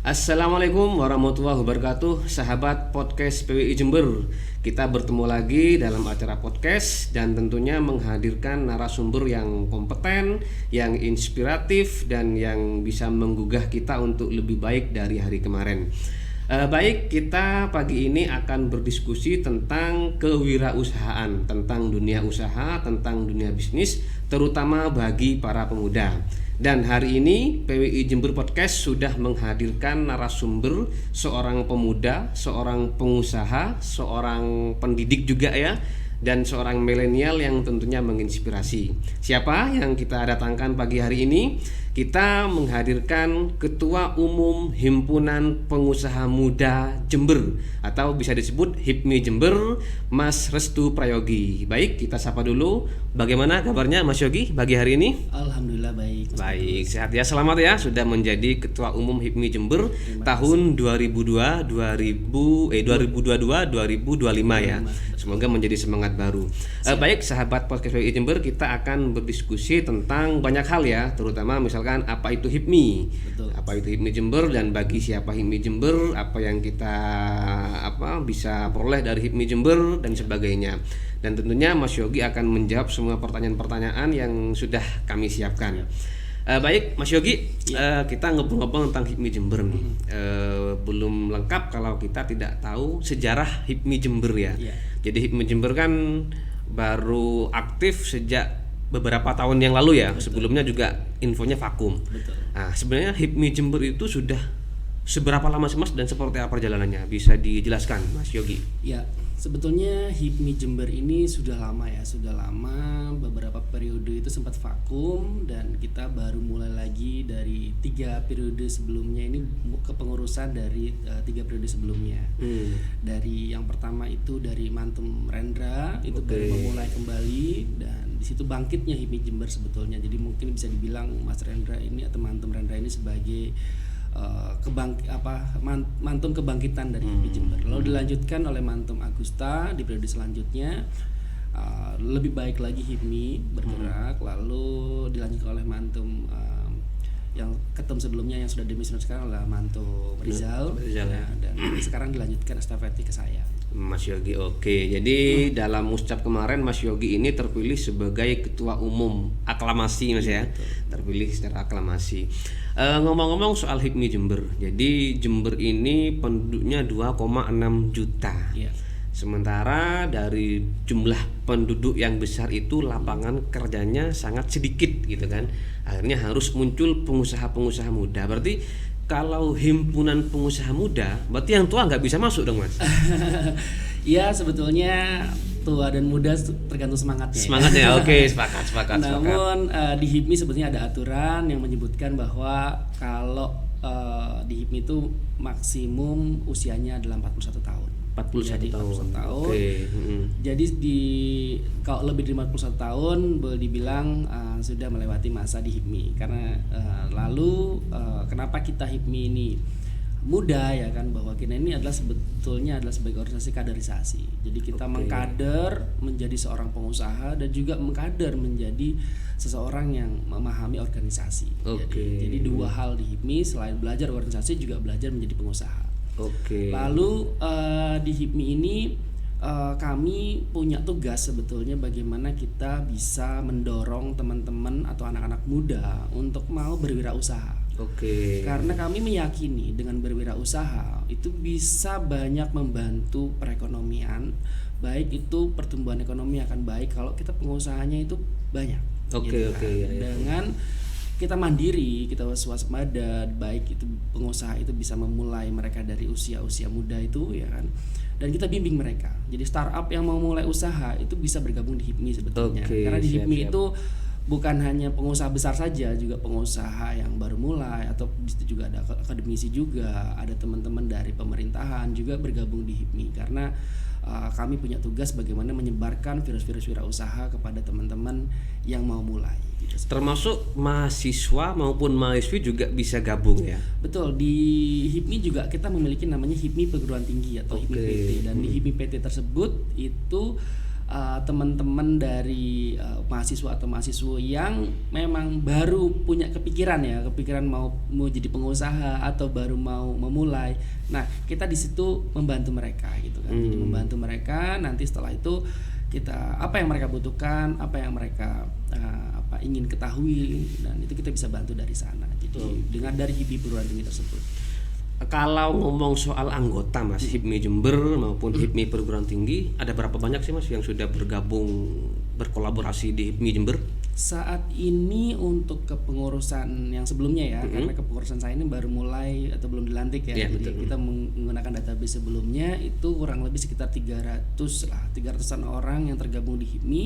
Assalamualaikum warahmatullahi wabarakatuh, sahabat podcast PWI Jember. Kita bertemu lagi dalam acara podcast dan tentunya menghadirkan narasumber yang kompeten, yang inspiratif dan yang bisa menggugah kita untuk lebih baik dari hari kemarin. Baik, kita pagi ini akan berdiskusi tentang kewirausahaan, tentang dunia usaha, tentang dunia bisnis, terutama bagi para pemuda. Dan hari ini PWI Jember Podcast sudah menghadirkan narasumber seorang pemuda, seorang pengusaha, seorang pendidik juga ya, dan seorang milenial yang tentunya menginspirasi. Siapa yang kita datangkan pagi hari ini? Kita menghadirkan Ketua Umum Himpunan Pengusaha Muda Jember atau bisa disebut HIPMI Jember, Mas Restu Prayogi. Baik, kita sapa dulu. Bagaimana kabarnya Mas Yogi pagi hari ini? Alhamdulillah baik. Baik, sehat ya. Selamat ya sudah menjadi Ketua Umum HIPMI Jember tahun 2022 2025 ya. Semoga menjadi semangat baru. Baik, sahabat podcast PWI Jember, kita akan berdiskusi tentang banyak hal ya, terutama misalkan apa itu HIPMI. Betul. Apa itu HIPMI Jember dan bagi siapa HIPMI Jember, apa yang kita bisa peroleh dari HIPMI Jember dan sebagainya. Dan tentunya Mas Yogi akan menjawab semua pertanyaan-pertanyaan yang sudah kami siapkan. Baik Mas Yogi, kita ngobrol-ngobrol tentang HIPMI Jember nih. Belum lengkap kalau kita tidak tahu sejarah HIPMI Jember ya. Jadi HIPMI Jember kan baru aktif sejak beberapa tahun yang lalu ya. Betul. Sebelumnya juga infonya vakum. Betul. Nah, sebenarnya HIPMI Jember itu sudah seberapa lama sih Mas dan seperti apa perjalanannya? Bisa dijelaskan Mas Yogi? Ya, sebetulnya HIPMI Jember ini sudah lama ya, beberapa periode itu sempat vakum dan kita baru mulai lagi dari 3 periode sebelumnya ini kepengurusan dari 3 periode sebelumnya. Dari yang pertama itu dari Mantum Rendra itu baru memulai kembali dan di situ bangkitnya HIPMI Jember sebetulnya. Jadi mungkin bisa dibilang Mas Rendra ini atau Mantum Rendra ini sebagai mantum kebangkitan dari HIPMI Jember. Lalu dilanjutkan oleh Mantum Agusta di periode selanjutnya, lebih baik lagi HIPMI bergerak. Lalu dilanjutkan oleh Mantum yang ketum sebelumnya yang sudah demisioner sekarang adalah Mantum Rizal. Dan sekarang dilanjutkan estafeti ke saya. Mas Yogi, oke. Jadi dalam muscap kemarin Mas Yogi ini terpilih sebagai ketua umum aklamasi Mas ya. Terpilih secara aklamasi. Ngomong-ngomong soal HIPMI Jember. Jadi Jember ini penduduknya 2,6 juta. Sementara dari jumlah penduduk yang besar itu lapangan kerjanya sangat sedikit gitu kan. Akhirnya harus muncul pengusaha-pengusaha muda. Berarti kalau himpunan pengusaha muda, berarti yang tua nggak bisa masuk dong Mas? Ya sebetulnya tua dan muda tergantung semangatnya. Semangatnya, oke, sepakat. Namun di HIPMI sebetulnya ada aturan yang menyebutkan bahwa kalau di HIPMI itu maksimum usianya adalah 41 tahun. 41 tahun. Jadi kalau lebih dari 41 tahun boleh dibilang sudah melewati masa di HIPMI. Karena lalu kenapa kita HIPMI ini muda ya kan, bahwa kita ini sebetulnya adalah sebagai organisasi kaderisasi. Jadi kita mengkader menjadi seorang pengusaha dan juga mengkader menjadi seseorang yang memahami organisasi. Jadi 2 hal di HIPMI, selain belajar organisasi juga belajar menjadi pengusaha. Lalu di HIPMI ini kami punya tugas sebetulnya bagaimana kita bisa mendorong teman-teman atau anak-anak muda untuk mau berwirausaha. Karena kami meyakini dengan berwirausaha itu bisa banyak membantu perekonomian, baik itu pertumbuhan ekonomi akan baik kalau kita pengusahanya itu banyak. Dengan kita mandiri, kita waspada, baik itu pengusaha itu bisa memulai mereka dari usia muda itu ya kan. Dan kita bimbing mereka. Jadi startup yang mau mulai usaha itu bisa bergabung di HIPMI sebetulnya. Karena di HIPMI itu bukan hanya pengusaha besar saja, juga pengusaha yang baru mulai, atau di situ juga ada akademisi juga, ada teman-teman dari pemerintahan juga bergabung di HIPMI. Karena kami punya tugas bagaimana menyebarkan virus-virus wirausaha kepada teman-teman yang mau mulai. Termasuk mahasiswa maupun mahasiswi juga bisa gabung ya? Betul, di HIPMI juga kita memiliki namanya HIPMI Perguruan Tinggi atau HIPMI PT. Dan di HIPMI PT tersebut itu teman-teman dari mahasiswa atau mahasiswa yang memang baru punya kepikiran mau jadi pengusaha atau baru mau memulai. Nah, kita di situ membantu mereka gitu kan. Jadi membantu mereka, nanti setelah itu kita apa yang mereka butuhkan, apa yang mereka ingin ketahui, dan itu kita bisa bantu dari sana. Jadi dengan dari HIPMI perguruan tinggi tersebut. Kalau ngomong soal anggota Mas, HIPMI Jember maupun HIPMI perguruan tinggi, ada berapa banyak sih Mas yang sudah berkolaborasi di HIPMI Jember? Saat ini untuk kepengurusan yang sebelumnya ya, karena kepengurusan saya ini baru mulai atau belum dilantik ya. Jadi kita menggunakan database sebelumnya itu kurang lebih sekitar 300-an orang yang tergabung di HIPMI,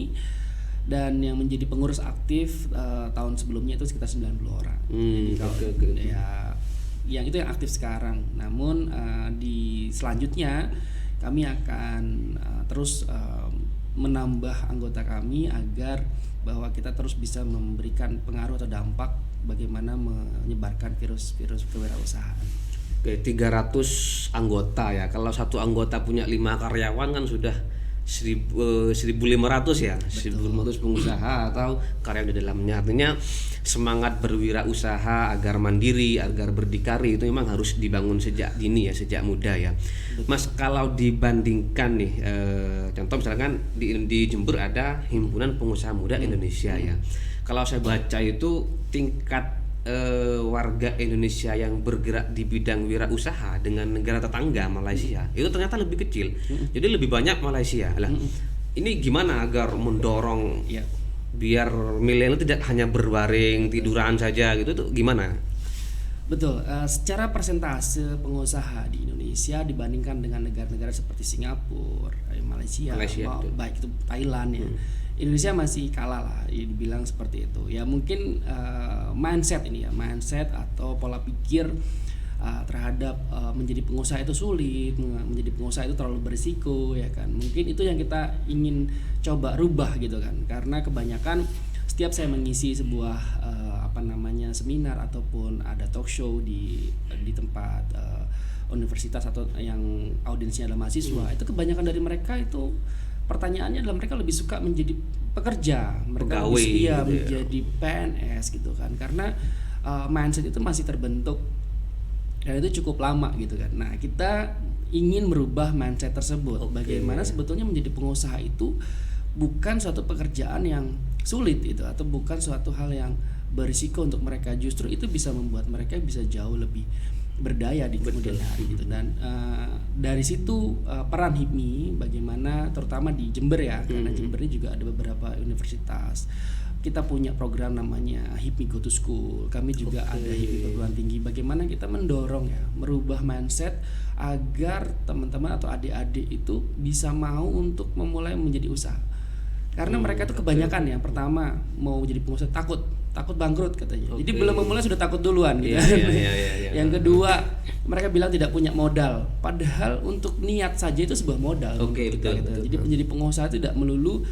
dan yang menjadi pengurus aktif tahun sebelumnya itu sekitar 90 orang. Jadi kalau ya yang itu yang aktif sekarang. Namun di selanjutnya kami akan terus menambah anggota kami agar bahwa kita terus bisa memberikan pengaruh atau dampak bagaimana menyebarkan virus kewirausahaan. Oke, 300 anggota ya. Kalau satu anggota punya 5 karyawan kan sudah 1.500 ya. 1.500 pengusaha atau karyawan di dalamnya. Artinya semangat berwirausaha agar mandiri, agar berdikari itu memang harus dibangun sejak dini ya, sejak muda ya. Mas, kalau dibandingkan nih contoh misalkan di Jember ada Himpunan Pengusaha Muda Indonesia ya. Kalau saya baca itu tingkat warga Indonesia yang bergerak di bidang wirausaha dengan negara tetangga Malaysia itu ternyata lebih kecil. Jadi lebih banyak Malaysia. Lah, ini gimana agar mendorong biar milenial tidak hanya berbaring tiduran saja gitu, tuh gimana? Betul, secara persentase pengusaha di Indonesia dibandingkan dengan negara-negara seperti Singapura, Malaysia baik itu Thailand ya, Indonesia masih kalah lah, dibilang seperti itu. Ya mungkin mindset atau pola pikir terhadap menjadi pengusaha itu sulit, menjadi pengusaha itu terlalu berisiko ya kan. Mungkin itu yang kita ingin coba rubah gitu kan, karena kebanyakan setiap saya mengisi sebuah seminar ataupun ada talk show di tempat universitas atau yang audiensnya adalah mahasiswa, itu kebanyakan dari mereka itu pertanyaannya adalah mereka lebih suka menjadi pekerja, mereka menjadi PNS gitu kan, karena mindset itu masih terbentuk dan itu cukup lama gitu kan. Nah, kita ingin merubah mindset tersebut. Bagaimana sebetulnya menjadi pengusaha itu bukan suatu pekerjaan yang sulit itu, atau bukan suatu hal yang berisiko untuk mereka, justru itu bisa membuat mereka bisa jauh lebih berdaya di kemudian hari gitu. Dan dari situ peran HIPMI bagaimana, terutama di Jember ya, karena Jember ini juga ada beberapa universitas. Kita punya program namanya HIPMI Go to School. Kami juga ada HIPMI perguruan tinggi. Bagaimana kita mendorong ya, merubah mindset agar teman-teman atau adik-adik itu bisa mau untuk memulai menjadi usaha. Karena mereka itu kebanyakan yang pertama mau jadi pengusaha takut bangkrut katanya. Jadi belum memulai sudah takut duluan gitu. Yang kedua, mereka bilang tidak punya modal. Padahal untuk niat saja itu sebuah modal. Betul. Jadi menjadi pengusaha tidak melulu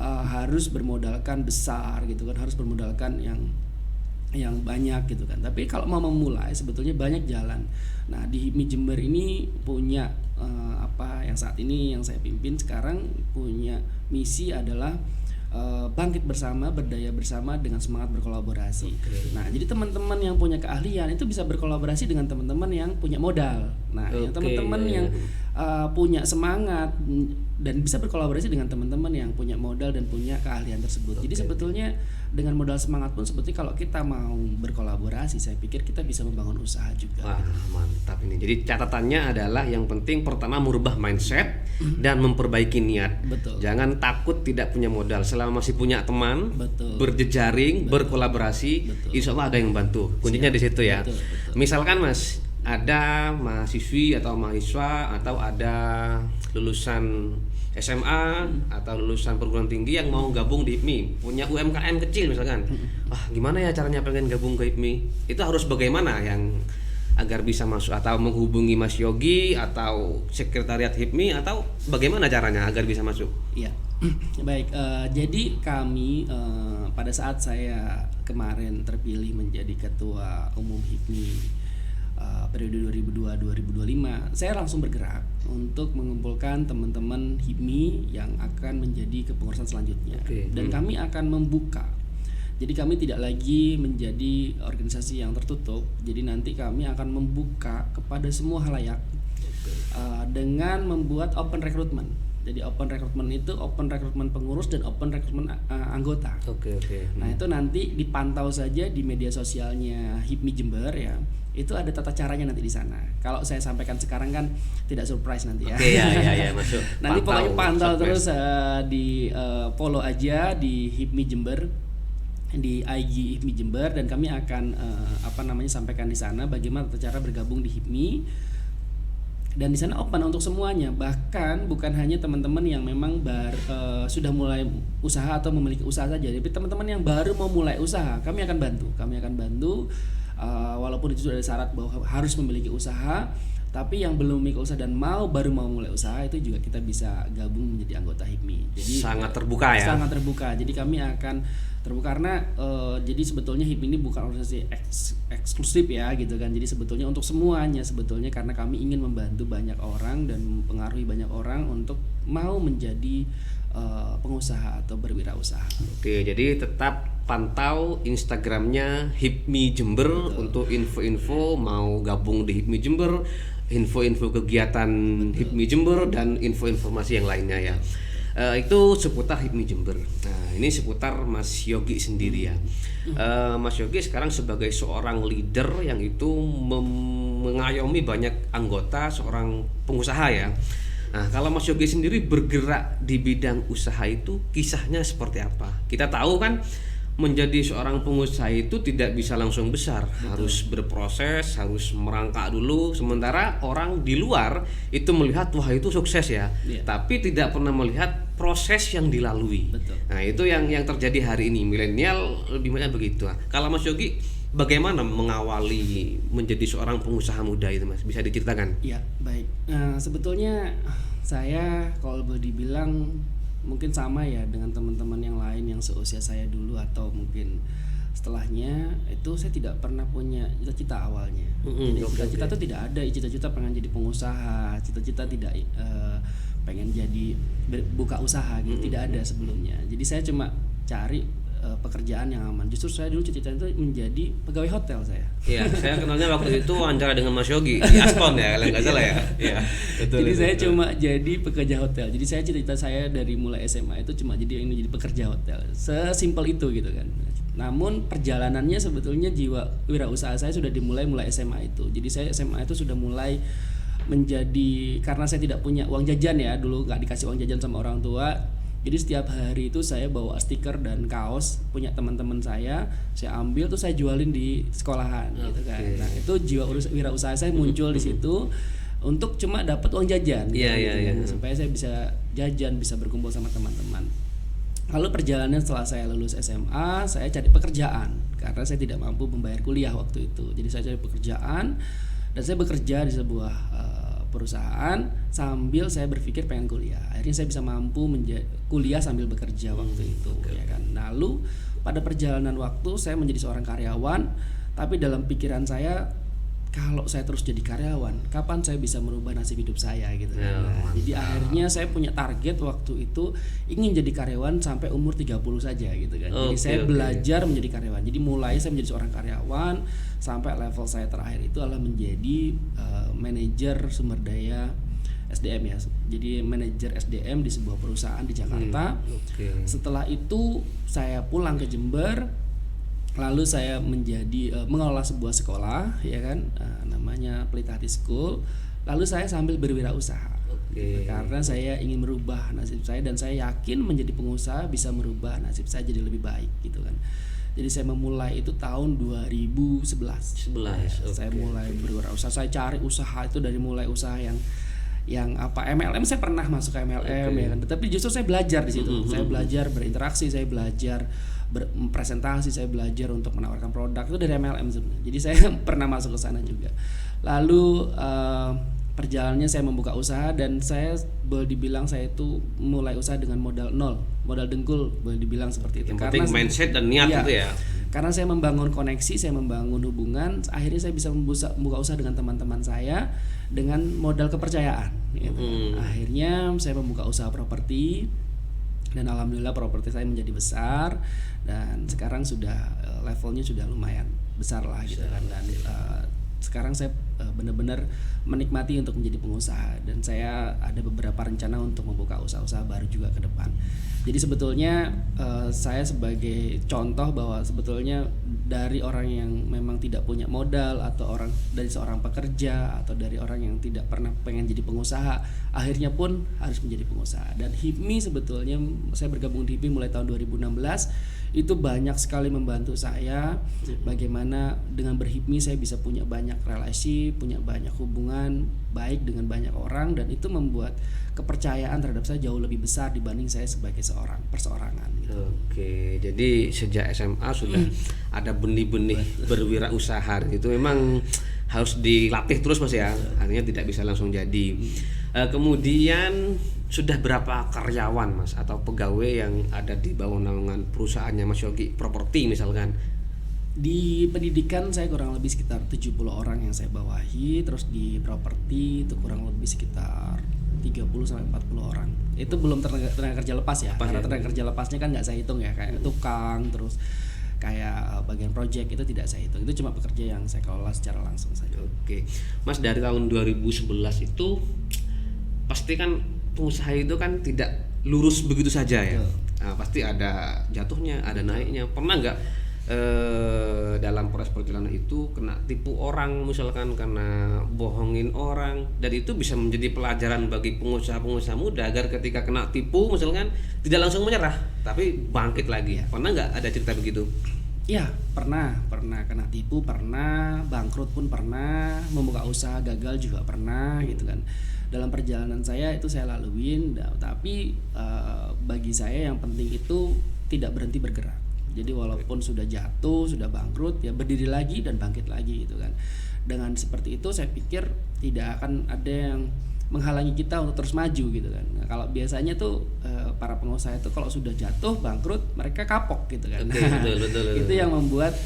harus bermodalkan besar gitu kan, harus bermodalkan yang banyak gitu kan. Tapi kalau mau memulai sebetulnya banyak jalan. Nah, di HIPMI Jember ini punya yang saat ini yang saya pimpin sekarang punya misi adalah bangkit bersama, berdaya bersama dengan semangat berkolaborasi. Nah, jadi teman-teman yang punya keahlian itu bisa berkolaborasi dengan teman-teman yang punya modal. Nah, yang teman-teman yang punya semangat dan bisa berkolaborasi dengan teman-teman yang punya modal dan punya keahlian tersebut. Jadi sebetulnya dengan modal semangat pun seperti kalau kita mau berkolaborasi, saya pikir kita bisa membangun usaha juga. Wah, mantap ini. Jadi catatannya adalah yang penting pertama merubah mindset dan memperbaiki niat. Betul. Jangan takut tidak punya modal. Selama masih punya teman, berjejaring, berkolaborasi, insya Allah ada yang bantu. Kuncinya di situ ya. Betul. Misalkan Mas, ada mahasiswi atau mahasiswa atau ada lulusan SMA atau lulusan perguruan tinggi yang mau gabung di HIPMI, punya UMKM kecil misalkan. Wah, gimana ya caranya pengen gabung ke HIPMI? Itu harus bagaimana yang agar bisa masuk, atau menghubungi Mas Yogi atau sekretariat HIPMI, atau bagaimana caranya agar bisa masuk? Iya. Baik, jadi kami pada saat saya kemarin terpilih menjadi ketua umum HIPMI periode 2002-2025 saya langsung bergerak untuk mengumpulkan teman-teman HIPMI yang akan menjadi kepengurusan selanjutnya. Dan kami akan membuka. Jadi kami tidak lagi menjadi organisasi yang tertutup. Jadi nanti kami akan membuka kepada semua halayak dengan membuat open recruitment. Jadi open recruitment itu open recruitment pengurus dan open recruitment anggota. Nah itu nanti dipantau saja di media sosialnya HIPMI Jember ya. Itu ada tata caranya nanti di sana. Kalau saya sampaikan sekarang kan tidak surprise nanti ya. Ya masuk. Nanti pokoknya pantau terus di follow aja di HIPMI Jember, di IG HIPMI Jember, dan kami akan sampaikan di sana bagaimana tata cara bergabung di HIPMI. Dan di sana open untuk semuanya, bahkan bukan hanya teman-teman yang memang sudah mulai usaha atau memiliki usaha saja, tapi teman-teman yang baru mau mulai usaha kami akan bantu. Walaupun itu sudah ada syarat bahwa harus memiliki usaha, tapi yang belum memiliki usaha dan baru mau mulai usaha itu juga kita bisa gabung menjadi anggota HIPMI. Jadi sangat terbuka ya. Sangat terbuka. Jadi kami akan terbuka karena jadi sebetulnya HIPMI ini bukan organisasi eksklusif ya gitu kan. Jadi sebetulnya untuk semuanya sebetulnya, karena kami ingin membantu banyak orang dan mempengaruhi banyak orang untuk mau menjadi pengusaha atau berwirausaha. Jadi tetap pantau Instagramnya HIPMI Jember. Betul. Untuk info-info mau gabung di HIPMI Jember, info-info kegiatan HIPMI Jember, dan info-informasi yang lainnya ya. Itu seputar HIPMI Jember. Nah ini seputar Mas Yogi sendiri ya. Mas Yogi sekarang sebagai seorang leader yang itu mengayomi banyak anggota, seorang pengusaha ya. Nah kalau Mas Yogi sendiri bergerak di bidang usaha itu kisahnya seperti apa? Kita tahu kan menjadi seorang pengusaha itu tidak bisa langsung besar. Betul. Harus berproses, harus merangkak dulu. Sementara orang di luar itu melihat wah itu sukses ya, tapi tidak pernah melihat proses yang dilalui. Betul. Nah itu yang terjadi hari ini. Milenial lebih banyak begitu. Kalau Mas Yogi bagaimana mengawali menjadi seorang pengusaha muda itu Mas? Bisa diceritakan? Ya baik. Sebetulnya saya kalau boleh dibilang mungkin sama ya dengan teman-teman yang lain yang seusia saya dulu atau mungkin setelahnya, itu saya tidak pernah punya cita-cita awalnya. Jadi cita-cita itu tidak ada, cita-cita pengen jadi pengusaha, cita-cita tidak pengen jadi buka usaha gitu, tidak ada sebelumnya. Jadi saya cuma cari pekerjaan yang aman. Justru saya dulu cita-cita itu menjadi pegawai hotel saya. Iya, saya kenalnya waktu itu wawancara dengan Mas Yogi di Aston ya, kalau nggak salah ya. Iya, betul. Jadi saya cuma jadi pekerja hotel. Jadi saya cita-cita saya dari mulai SMA itu cuma jadi pekerja hotel. Sesimpel itu gitu kan. Namun perjalanannya sebetulnya jiwa wirausaha saya sudah dimulai SMA itu. Jadi saya SMA itu sudah mulai menjadi, karena saya tidak punya uang jajan ya, dulu nggak dikasih uang jajan sama orang tua. Jadi setiap hari itu saya bawa stiker dan kaos punya teman-teman saya ambil tuh saya jualin di sekolahan gitu kan. Nah, itu jiwa wirausaha saya muncul di situ untuk cuma dapat uang jajan supaya saya bisa jajan, bisa berkumpul sama teman-teman. Lalu perjalanan setelah saya lulus SMA, saya cari pekerjaan karena saya tidak mampu membayar kuliah waktu itu. Jadi saya cari pekerjaan dan saya bekerja di sebuah perusahaan sambil saya berpikir pengen kuliah. Akhirnya saya bisa mampu kuliah sambil bekerja waktu itu ya kan. Lalu pada perjalanan waktu saya menjadi seorang karyawan, tapi dalam pikiran saya kalau saya terus jadi karyawan, kapan saya bisa merubah nasib hidup saya gitu kan. Jadi akhirnya saya punya target waktu itu ingin jadi karyawan sampai umur 30 saja gitu kan. Jadi saya belajar menjadi karyawan. Jadi mulai saya menjadi seorang karyawan sampai level saya terakhir itu adalah menjadi manajer sumber daya SDM ya. Jadi manajer SDM di sebuah perusahaan di Jakarta. Setelah itu saya pulang ke Jember. Lalu saya menjadi mengelola sebuah sekolah ya kan, namanya Pelita Hati School. Lalu saya sambil berwirausaha karena saya ingin merubah nasib saya dan saya yakin menjadi pengusaha bisa merubah nasib saya jadi lebih baik gitu kan. Jadi saya memulai itu tahun 2011. Saya mulai berwirausaha. Saya cari usaha itu dari mulai usaha yang apa MLM, saya pernah masuk ke MLM ya kan. Tapi justru saya belajar di situ. Saya belajar berinteraksi, saya belajar berpresentasi, saya belajar untuk menawarkan produk itu dari MLM sebenarnya. Jadi saya pernah masuk ke sana juga. Lalu perjalanannya saya membuka usaha, dan saya boleh dibilang saya itu mulai usaha dengan modal nol, modal dengkul, boleh dibilang seperti itu. Yang penting mindset dan niat iya, gitu ya. Karena saya membangun koneksi, saya membangun hubungan, akhirnya saya bisa membuka usaha dengan teman-teman saya dengan modal kepercayaan. Gitu. Akhirnya saya membuka usaha properti, dan alhamdulillah properti saya menjadi besar, dan sekarang sudah levelnya sudah lumayan besar lah gitu kan. Dan sekarang saya benar-benar menikmati untuk menjadi pengusaha, dan saya ada beberapa rencana untuk membuka usaha-usaha baru juga ke depan. Jadi sebetulnya saya sebagai contoh bahwa sebetulnya dari orang yang memang tidak punya modal, atau dari seorang pekerja, atau dari orang yang tidak pernah pengen jadi pengusaha, akhirnya pun harus menjadi pengusaha. Dan HIPMI sebetulnya, saya bergabung di HIPMI mulai tahun 2016, itu banyak sekali membantu saya bagaimana dengan berHIPMI saya bisa punya banyak relasi, punya banyak hubungan baik dengan banyak orang, dan itu membuat kepercayaan terhadap saya jauh lebih besar dibanding saya sebagai seorang perseorangan gitu. Oke, jadi sejak SMA sudah ada benih-benih berwirausaha, itu memang harus dilatih terus Mas ya, artinya tidak bisa langsung jadi. Kemudian sudah berapa karyawan Mas atau pegawai yang ada di bawah naungan perusahaannya Mas Yogi Properti misalkan? Di pendidikan saya kurang lebih sekitar 70 orang yang saya bawahi, terus di properti itu kurang lebih sekitar 30 sampai 40 orang. Itu belum tenaga kerja lepas ya. Karena tenaga kerja lepasnya kan nggak saya hitung ya, kayak tukang, terus kayak bagian project itu tidak saya hitung. Itu cuma pekerja yang saya kelola secara langsung saja. Oke. Mas, dari tahun 2011 itu pasti kan pengusaha itu kan tidak lurus begitu saja ya. Nah, pasti ada jatuhnya, ada naiknya. Pernah nggak dalam proses perjalanan itu kena tipu orang misalkan, karena bohongin orang, dan itu bisa menjadi pelajaran bagi pengusaha-pengusaha muda agar ketika kena tipu misalkan tidak langsung menyerah tapi bangkit lagi. Pernah nggak ada cerita begitu? Iya, pernah kena tipu, pernah bangkrut pun pernah, membuka usaha gagal juga pernah gitu kan. Dalam perjalanan saya itu saya laluin, tapi bagi saya yang penting itu tidak berhenti bergerak. Jadi walaupun sudah jatuh, sudah bangkrut, ya berdiri lagi dan bangkit lagi gitu kan. Dengan seperti itu saya pikir tidak akan ada yang menghalangi kita untuk terus maju gitu kan. Nah, kalau biasanya tuh para pengusaha itu kalau sudah jatuh, bangkrut, mereka kapok gitu kan. Betul. Itu yang membuat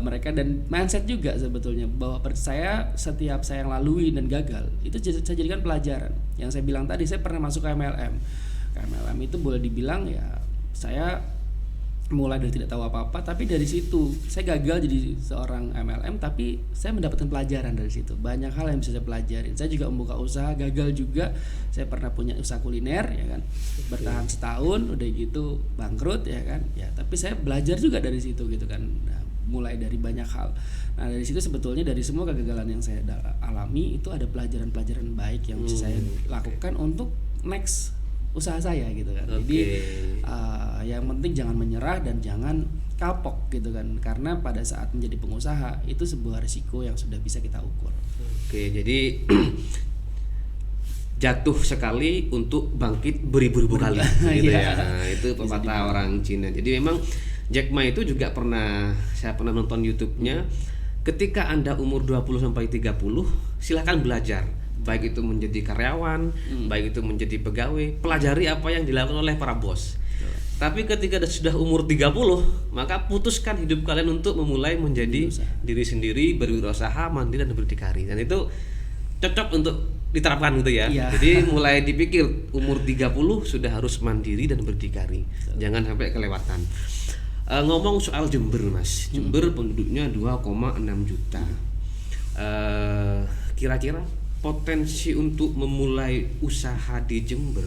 mereka, dan mindset juga sebetulnya, bahwa setiap saya yang lalui dan gagal itu saya jadikan pelajaran. Yang saya bilang tadi, saya pernah masuk ke MLM. MLM itu boleh dibilang ya saya mulai dari tidak tahu apa-apa, tapi dari situ saya gagal jadi seorang MLM, tapi saya mendapatkan pelajaran dari situ. Banyak hal yang bisa saya pelajarin. Saya juga membuka usaha, gagal juga. Saya pernah punya usaha kuliner ya kan, bertahan setahun, udah gitu bangkrut ya kan. Ya, tapi saya belajar juga dari situ gitu kan. Nah, mulai dari banyak hal. Nah, dari situ sebetulnya dari semua kegagalan yang saya alami itu ada pelajaran-pelajaran baik yang bisa saya lakukan untuk next usaha saya gitu kan. Jadi yang penting jangan menyerah dan jangan kapok gitu kan, karena pada saat menjadi pengusaha itu sebuah risiko yang sudah bisa kita ukur. Oke, jadi jatuh sekali untuk bangkit beribu-ribu kali gitu ya. Itu pepatah orang Cina. Jadi memang Jack Ma itu juga saya pernah nonton YouTube-nya, ketika Anda umur 20 sampai 30 silahkan belajar. Baik itu menjadi karyawan, baik itu menjadi pegawai, pelajari apa yang dilakukan oleh para bos. Tapi ketika sudah umur 30, maka putuskan hidup kalian untuk memulai menjadi diri sendiri, berwirausaha, mandiri dan berdikari. Dan itu cocok untuk diterapkan gitu ya. Jadi mulai dipikir umur 30 sudah harus mandiri dan berdikari. Jangan sampai kelewatan. Ngomong soal Jember Mas, Jember penduduknya 2,6 juta. Kira-kira potensi untuk memulai usaha di Jember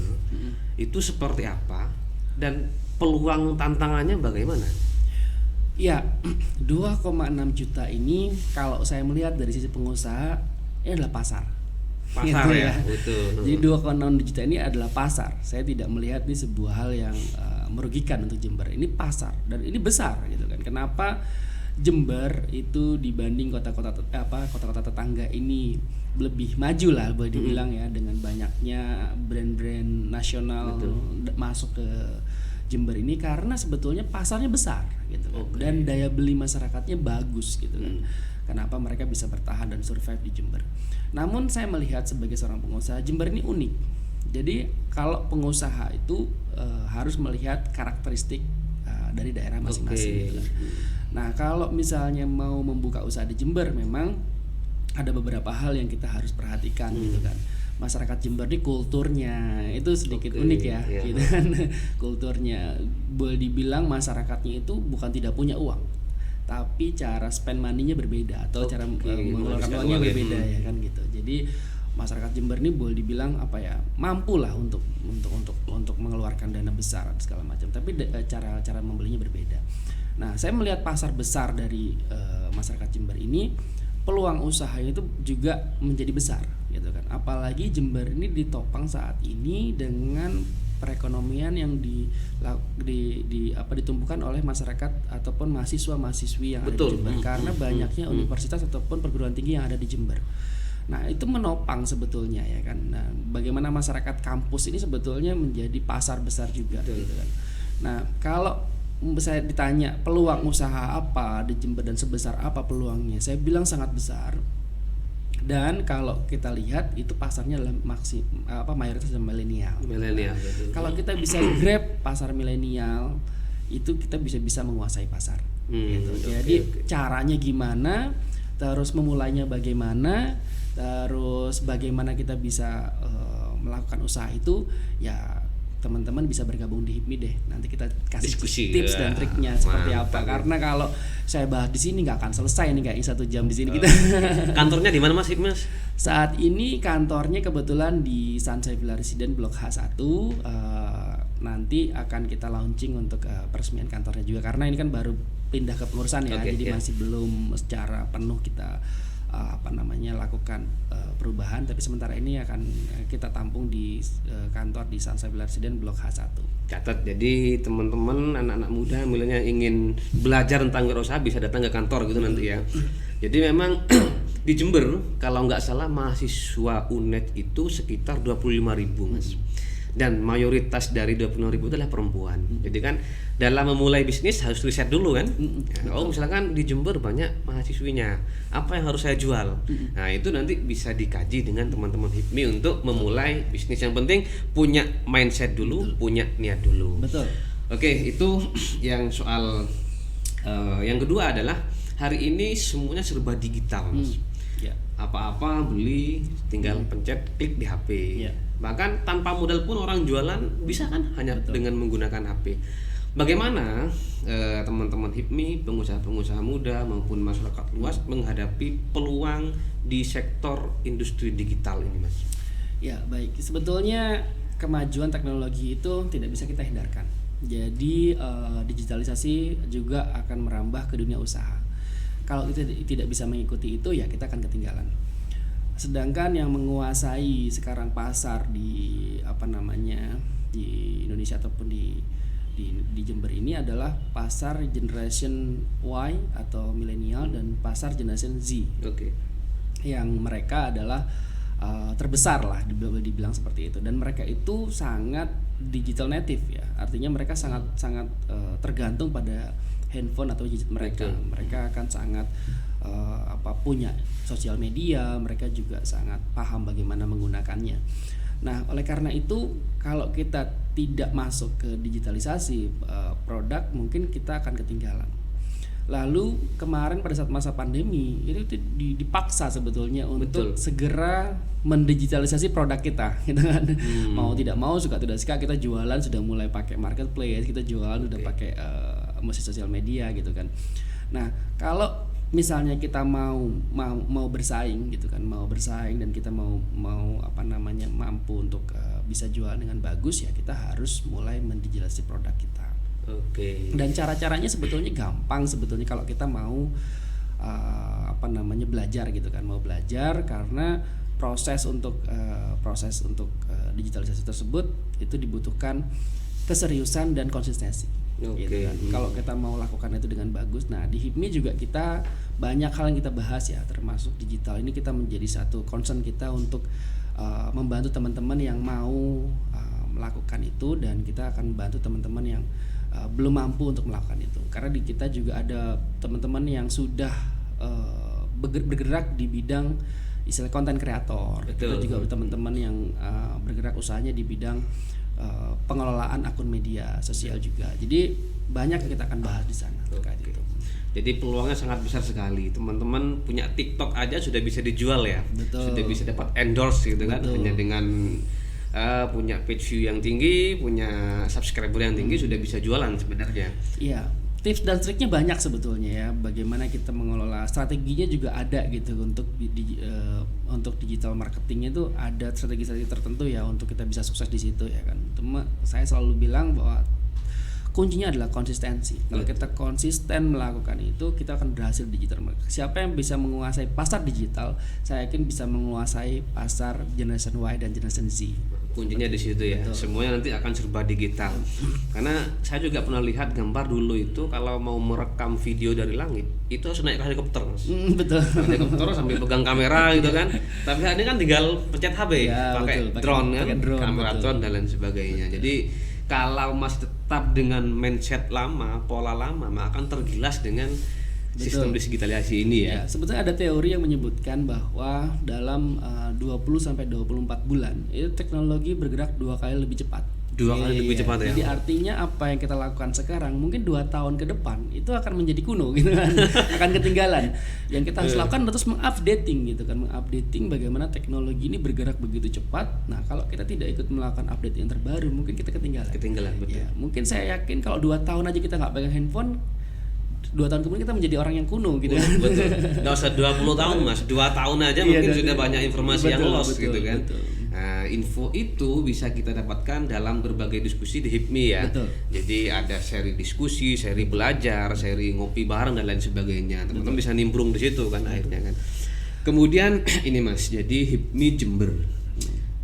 itu seperti apa, dan peluang tantangannya bagaimana? Ya, 2,6 juta ini kalau saya melihat dari sisi pengusaha, ini adalah pasar gitu ya. Betul. Jadi 2,6 juta ini adalah pasar. Saya tidak melihat ini sebuah hal yang merugikan untuk Jember. Ini pasar dan ini besar gitu kan. Kenapa Jember itu dibanding kota-kota tetangga ini lebih maju lah boleh dibilang ya, dengan banyaknya brand-brand nasional masuk ke Jember ini, karena sebetulnya pasarnya besar gitu kan, dan daya beli masyarakatnya bagus gitu kan. kenapa mereka bisa bertahan dan survive di Jember. Namun saya melihat sebagai seorang pengusaha, Jember ini unik. Jadi kalau pengusaha itu harus melihat karakteristik dari daerah masing-masing. Gitu kan. Nah kalau misalnya mau membuka usaha di Jember, memang ada beberapa hal yang kita harus perhatikan gitu kan. Masyarakat Jember ini kulturnya itu sedikit unik ya, gitu kan. Kulturnya boleh dibilang masyarakatnya itu bukan tidak punya uang, tapi cara spend money-nya berbeda atau cara mengeluarkan uangnya berbeda ya kan gitu. Jadi masyarakat Jember ini boleh dibilang mampu lah untuk mengeluarkan dana besar segala macam, tapi cara membelinya berbeda. Nah saya melihat pasar besar dari masyarakat Jember ini, peluang usahanya itu juga menjadi besar gitu kan. Apalagi Jember ini ditopang saat ini dengan perekonomian yang ditumbuhkan oleh masyarakat ataupun mahasiswa-mahasiswi yang ada di Jember, karena banyaknya universitas ataupun perguruan tinggi yang ada di Jember. Nah itu menopang sebetulnya ya kan. Nah bagaimana masyarakat kampus ini sebetulnya menjadi pasar besar juga gitu kan. Nah kalau saya ditanya peluang usaha apa di Jember dan sebesar apa peluangnya, saya bilang sangat besar. Dan kalau kita lihat itu pasarnya adalah mayoritas adalah milenial. Kalau kita bisa grab pasar milenial, itu kita bisa menguasai pasar. Gitu. Jadi caranya gimana, terus memulainya bagaimana, terus bagaimana kita bisa melakukan usaha itu, ya teman-teman bisa bergabung di HIPMI deh. Nanti kita kasih tips dan triknya seperti apa. Karena kalau saya bahas di sini nggak akan selesai nih kayaknya 1 jam di sini kita. Kantornya di mana Mas HIPMI? Saat ini kantornya kebetulan di Sunshine Villa Residence Blok H1. Nanti akan kita launching untuk peresmian kantornya juga, karena ini kan baru pindah ke pengurusan ya. Jadi masih belum secara penuh kita lakukan perubahan, tapi sementara ini akan kita tampung di kantor di Sunshine Villa Residence Blok H1. Catat, jadi teman-teman anak-anak muda milenial ingin belajar tentang wirausaha bisa datang ke kantor gitu nanti ya. Jadi memang di Jember kalau nggak salah mahasiswa UNED itu sekitar 25.000 Mas. Dan mayoritas dari 25.000 itu adalah perempuan. Jadi kan dalam memulai bisnis harus riset dulu kan. Misalkan di Jember banyak mahasiswinya, apa yang harus saya jual? Nah itu nanti bisa dikaji dengan teman-teman HIPMI untuk memulai bisnis. Yang penting punya mindset dulu, punya niat dulu. Betul. Oke, itu yang soal. Yang kedua adalah hari ini semuanya serba digital Mas. Apa-apa beli tinggal pencet klik di HP. Bahkan tanpa modal pun orang jualan bisa kan, hanya dengan menggunakan HP. Bagaimana teman-teman HIPMI, pengusaha-pengusaha muda maupun masyarakat luas menghadapi peluang di sektor industri digital ini Mas? Ya baik, sebetulnya kemajuan teknologi itu tidak bisa kita hindarkan. Jadi digitalisasi juga akan merambah ke dunia usaha. Kalau kita tidak bisa mengikuti itu, ya kita akan ketinggalan. Sedangkan yang menguasai sekarang pasar di di Indonesia ataupun di Jember ini adalah pasar generation Y atau milenial dan pasar generation Z. Yang mereka adalah terbesar lah dibilang seperti itu, dan mereka itu sangat digital native ya. Artinya mereka sangat tergantung pada handphone atau gadget mereka. Mereka akan sangat punya sosial media, mereka juga sangat paham bagaimana menggunakannya. Nah, oleh karena itu kalau kita tidak masuk ke digitalisasi produk, mungkin kita akan ketinggalan. Lalu kemarin pada saat masa pandemi itu dipaksa sebetulnya untuk segera mendigitalisasi produk kita, gitu kan. Mau tidak mau, suka tidak suka, kita jualan sudah mulai pakai marketplace, kita jualan udah pakai mesin sosial media gitu kan. Nah, kalau misalnya kita mau bersaing gitu kan, mau bersaing dan kita mau mampu untuk bisa jualan dengan bagus, ya kita harus mulai mendigitalisasi produk kita. Dan cara-caranya sebetulnya gampang sebetulnya kalau kita mau belajar gitu kan, mau belajar, karena proses untuk digitalisasi tersebut itu dibutuhkan keseriusan dan konsistensi. Gitu kan. Kalau kita mau lakukan itu dengan bagus, nah di HIPMI juga kita banyak hal yang kita bahas ya, termasuk digital ini kita menjadi satu concern kita untuk membantu teman-teman yang mau melakukan itu, dan kita akan membantu teman-teman yang belum mampu untuk melakukan itu. Karena di kita juga ada teman-teman yang sudah bergerak di bidang istilah konten kreator. Kita juga teman-teman yang bergerak usahanya di bidang pengelolaan akun media sosial juga. Jadi banyak yang kita akan bahas di sana terkait itu. Jadi peluangnya sangat besar sekali. Teman-teman punya TikTok aja sudah bisa dijual ya. Betul. Sudah bisa dapat endorse gitu kan. Hanya dengan punya page view yang tinggi, punya subscriber yang tinggi sudah bisa jualan sebenarnya. Iya. Tips dan triknya banyak sebetulnya ya. Bagaimana kita mengelola, strateginya juga ada gitu untuk untuk digital marketingnya itu ada strategi-strategi tertentu ya untuk kita bisa sukses di situ ya kan. Saya selalu bilang bahwa kuncinya adalah konsistensi. Kalau kita konsisten melakukan itu, kita akan berhasil di digital marketing. Siapa yang bisa menguasai pasar digital, saya yakin bisa menguasai pasar generation Y dan generation Z. Kuncinya di situ ya. Betul. Semuanya nanti akan serba digital. Karena saya juga pernah lihat gambar dulu itu kalau mau merekam video dari langit, itu harus naik helikopter, Mas. Betul. Helikopter sambil pegang kamera gitu kan. Tapi ini kan tinggal pencet HP, Ya, pakai betul. drone kan, Pakai drone, kamera betul. drone dan lain sebagainya. Jadi kalau masih tetap dengan mindset lama, pola lama, maka akan tergilas dengan sistem digitalisasi ini ya. Ya, sebetulnya ada teori yang menyebutkan bahwa dalam 20 sampai 24 bulan itu teknologi bergerak 2 kali lebih cepat. 2 kali lebih cepat ya. Jadi artinya apa yang kita lakukan sekarang mungkin 2 tahun ke depan itu akan menjadi kuno gitu kan. Akan ketinggalan. Yang kita harus lakukan terus mengupdating gitu kan, mengupdating bagaimana teknologi ini bergerak begitu cepat. Nah, kalau kita tidak ikut melakukan update yang terbaru, mungkin kita ketinggalan. Betul. Ya, mungkin saya yakin kalau 2 tahun aja kita nggak pegang handphone, 2 tahun kemudian kita menjadi orang yang kuno gitu kan. Betul. Nggak usah 20 tahun Mas, 2 tahun aja mungkin sudah banyak informasi yang lost gitu kan. Betul. Nah, info itu bisa kita dapatkan dalam berbagai diskusi di HIPMI ya. Betul. Jadi ada seri diskusi, seri belajar, seri ngopi bareng dan lain sebagainya. Teman-teman bisa nimbrung di situ kan akhirnya kan. Kemudian ini Mas, jadi HIPMI Jember.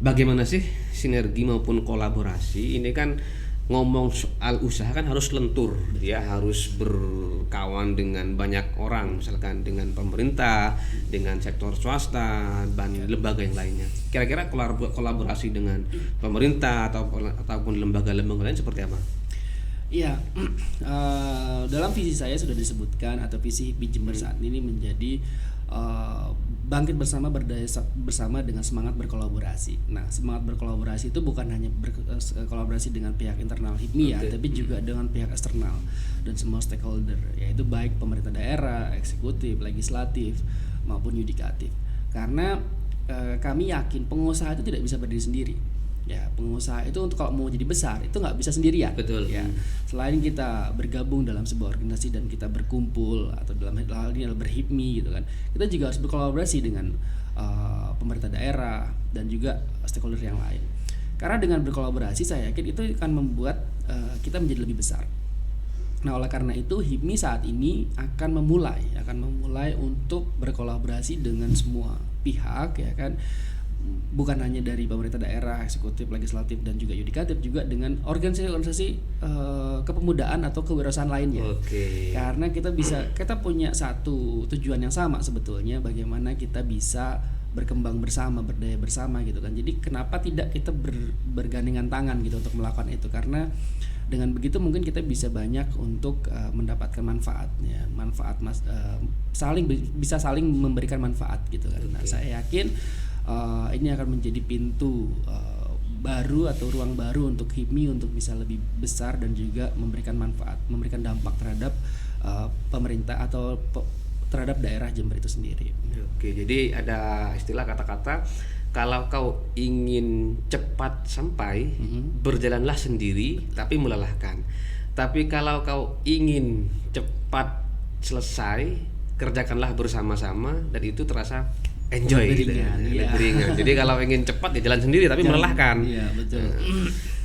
Bagaimana sih sinergi maupun kolaborasi? Ini kan ngomong soal usaha kan harus lentur, ya harus berkawan dengan banyak orang, misalkan dengan pemerintah, dengan sektor swasta dan lembaga yang lainnya. Kira-kira kolaborasi dengan pemerintah ataupun lembaga-lembaga lain seperti apa? Iya, dalam visi saya sudah disebutkan atau visi HIPMI Jember saat ini menjadi bangkit bersama, berdaya bersama dengan semangat berkolaborasi. Nah, semangat berkolaborasi itu bukan hanya berkolaborasi dengan pihak internal HIPMI ya, tapi juga dengan pihak eksternal dan semua stakeholder, yaitu baik pemerintah daerah, eksekutif, legislatif maupun yudikatif. Karena kami yakin pengusaha itu tidak bisa berdiri sendiri. Ya, pengusaha itu untuk kalau mau jadi besar itu nggak bisa sendirian. Betul. Ya, selain kita bergabung dalam sebuah organisasi dan kita berkumpul atau dalam hal ini adalah berhipmi gitu kan, kita juga harus berkolaborasi dengan pemerintah daerah dan juga stakeholder yang lain. Karena dengan berkolaborasi saya yakin itu akan membuat kita menjadi lebih besar. Nah, oleh karena itu HIPMI saat ini akan memulai untuk berkolaborasi dengan semua pihak ya kan. Bukan hanya dari pemerintah daerah, eksekutif, legislatif dan juga yudikatif, juga dengan organisasi-organisasi kepemudaan atau kewirausahaan lainnya. Oke. Karena kita punya satu tujuan yang sama sebetulnya, bagaimana kita bisa berkembang bersama, berdaya bersama gitu kan. Jadi kenapa tidak kita bergandengan tangan gitu untuk melakukan itu, karena dengan begitu mungkin kita bisa banyak untuk mendapatkan manfaatnya, bisa saling memberikan manfaat gitu kan. Nah, saya yakin ini akan menjadi pintu baru atau ruang baru untuk HIPMI untuk bisa lebih besar dan juga memberikan manfaat, memberikan dampak terhadap pemerintah atau terhadap daerah Jember itu sendiri. Oke, jadi ada istilah kata-kata, kalau kau ingin cepat sampai, berjalanlah sendiri tapi melelahkan. Tapi kalau kau ingin cepat selesai, kerjakanlah bersama-sama dan itu terasa enjoy lebih gitu. ringan. Lebih ringan. Jadi kalau ingin cepat ya jalan sendiri tapi melelahkan. Iya, betul.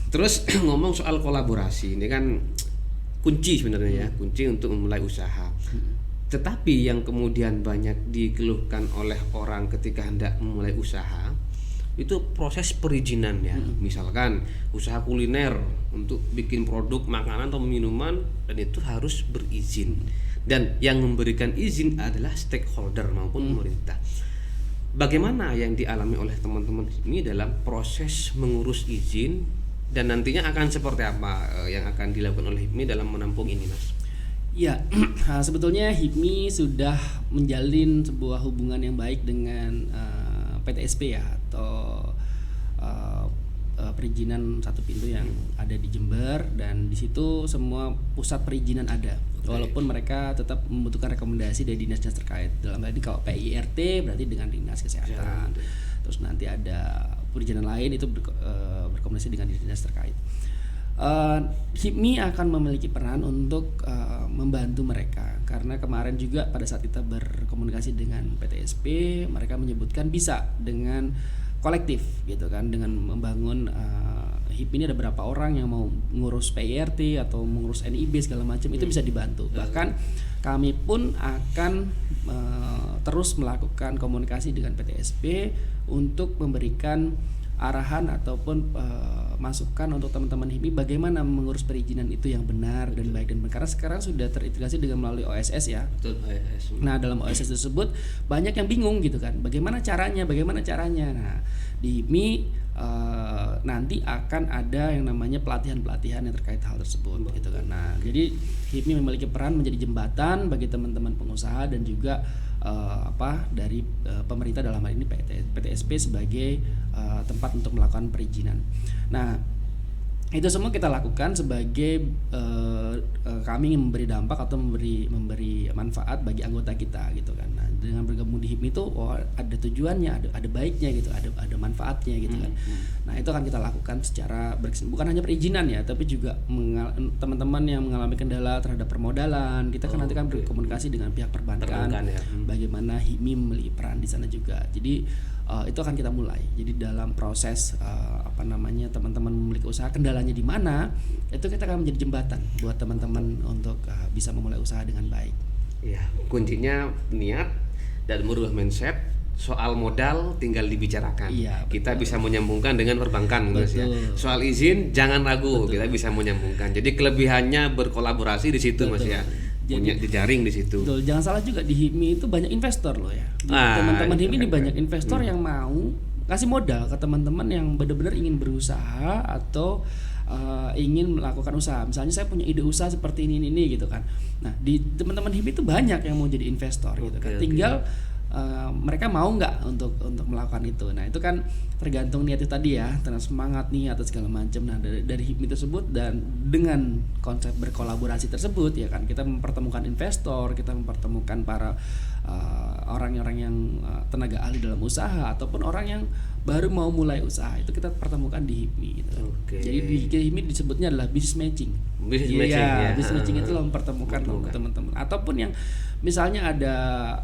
Terus ngomong soal kolaborasi, ini kan kunci sebenarnya ya, kunci untuk memulai usaha. Tetapi yang kemudian banyak dikeluhkan oleh orang ketika hendak memulai usaha itu proses perizinan ya. Misalkan usaha kuliner untuk bikin produk makanan atau minuman, dan itu harus berizin. Dan yang memberikan izin adalah stakeholder maupun pemerintah. Bagaimana yang dialami oleh teman-teman ini dalam proses mengurus izin, dan nantinya akan seperti apa yang akan dilakukan oleh HIPMI dalam menampung ini, Mas? Ya, sebetulnya HIPMI sudah menjalin sebuah hubungan yang baik dengan PTSP ya, atau perizinan satu pintu yang ada di Jember, dan di situ semua pusat perizinan ada. Walaupun mereka tetap membutuhkan rekomendasi dari dinas-dinas terkait. Dalam hal ini kalau PIRT berarti dengan dinas kesehatan. Terus nanti ada perizinan lain itu berkomunikasi dengan dinas terkait. HIPMI akan memiliki peran untuk membantu mereka, karena kemarin juga pada saat kita berkomunikasi dengan PTSP, mereka menyebutkan bisa dengan kolektif gitu kan, dengan membangun HIPMI ini ada berapa orang yang mau ngurus PIRT atau mengurus NIB segala macam, itu bisa dibantu. Bahkan kami pun akan terus melakukan komunikasi dengan PTSP untuk memberikan arahan ataupun masukan untuk teman-teman HIPMI bagaimana mengurus perizinan itu yang benar dan baik dan benar. Karena sekarang sudah terintegrasi dengan melalui OSS ya. Betul, OSS. Nah, dalam OSS tersebut banyak yang bingung gitu kan. Bagaimana caranya? Nah, di HIPMI nanti akan ada yang namanya pelatihan-pelatihan yang terkait hal tersebut gitu kan. Nah, jadi HIPMI memiliki peran menjadi jembatan bagi teman-teman pengusaha dan juga dari pemerintah, dalam hal ini PTSP sebagai tempat untuk melakukan perizinan. Nah, itu semua kita lakukan sebagai kami memberi dampak atau memberi manfaat bagi anggota kita gitu kan. Nah, dengan bergabung di HIPMI itu ada tujuannya, ada baiknya gitu, ada manfaatnya gitu kan. Nah, itu akan kita lakukan secara bukan hanya perizinan ya, tapi juga teman-teman yang mengalami kendala terhadap permodalan, kita kan nanti kan berkomunikasi dengan pihak perbankan ya. Bagaimana HIPMI memiliki peran di sana juga. Jadi itu akan kita mulai. Jadi dalam proses teman-teman memiliki usaha, kendalanya di mana, itu kita akan menjadi jembatan buat teman-teman untuk bisa memulai usaha dengan baik. Ya, kuncinya niat dan merubah mindset. Soal modal tinggal dibicarakan. Iya, kita bisa menyambungkan dengan perbankan Mas ya. Soal izin jangan ragu, kita bisa menyambungkan. Jadi kelebihannya berkolaborasi di situ Mas ya. Punya jejaring di situ. Betul, jangan salah juga di HIPMI itu banyak investor loh ya. Teman-teman HIPMI ini banyak investor yang mau kasih modal ke teman-teman yang benar-benar ingin berusaha atau ingin melakukan usaha. Misalnya saya punya ide usaha seperti ini gitu kan. Nah, di teman-teman HIPMI itu banyak yang mau jadi investor gitu kan. Tinggal mereka mau nggak untuk melakukan itu. Nah, itu kan tergantung niat itu tadi ya, tentang semangat nih atau segala macam. Nah, dari HIPMI tersebut dan dengan konsep berkolaborasi tersebut ya kan, kita mempertemukan investor, kita mempertemukan para orang-orang yang tenaga ahli dalam usaha ataupun orang yang baru mau mulai usaha, itu kita pertemukan di HIPMI gitu. Jadi di HIPMI disebutnya adalah business matching. Business matching itu mempertemukan teman-teman ataupun yang misalnya ada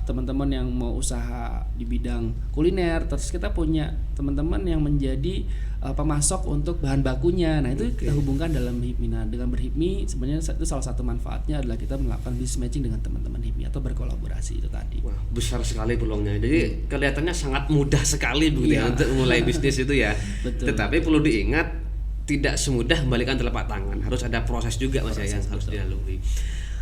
teman-teman yang mau usaha di bidang kuliner, terus kita punya teman-teman yang menjadi pemasok untuk bahan bakunya. Nah, itu kita hubungkan dalam HIPMI. Nah, dengan berHIPMI sebenarnya itu salah satu manfaatnya adalah kita melakukan business matching dengan teman-teman HIPMI atau berkolaborasi itu tadi. Wah, besar sekali peluangnya. Jadi kelihatannya sangat mudah sekali begitu ya untuk memulai bisnis itu ya. Betul. Tetapi perlu diingat tidak semudah membalikan telapak tangan. Harus ada proses juga Mas ya yang harus dilalui.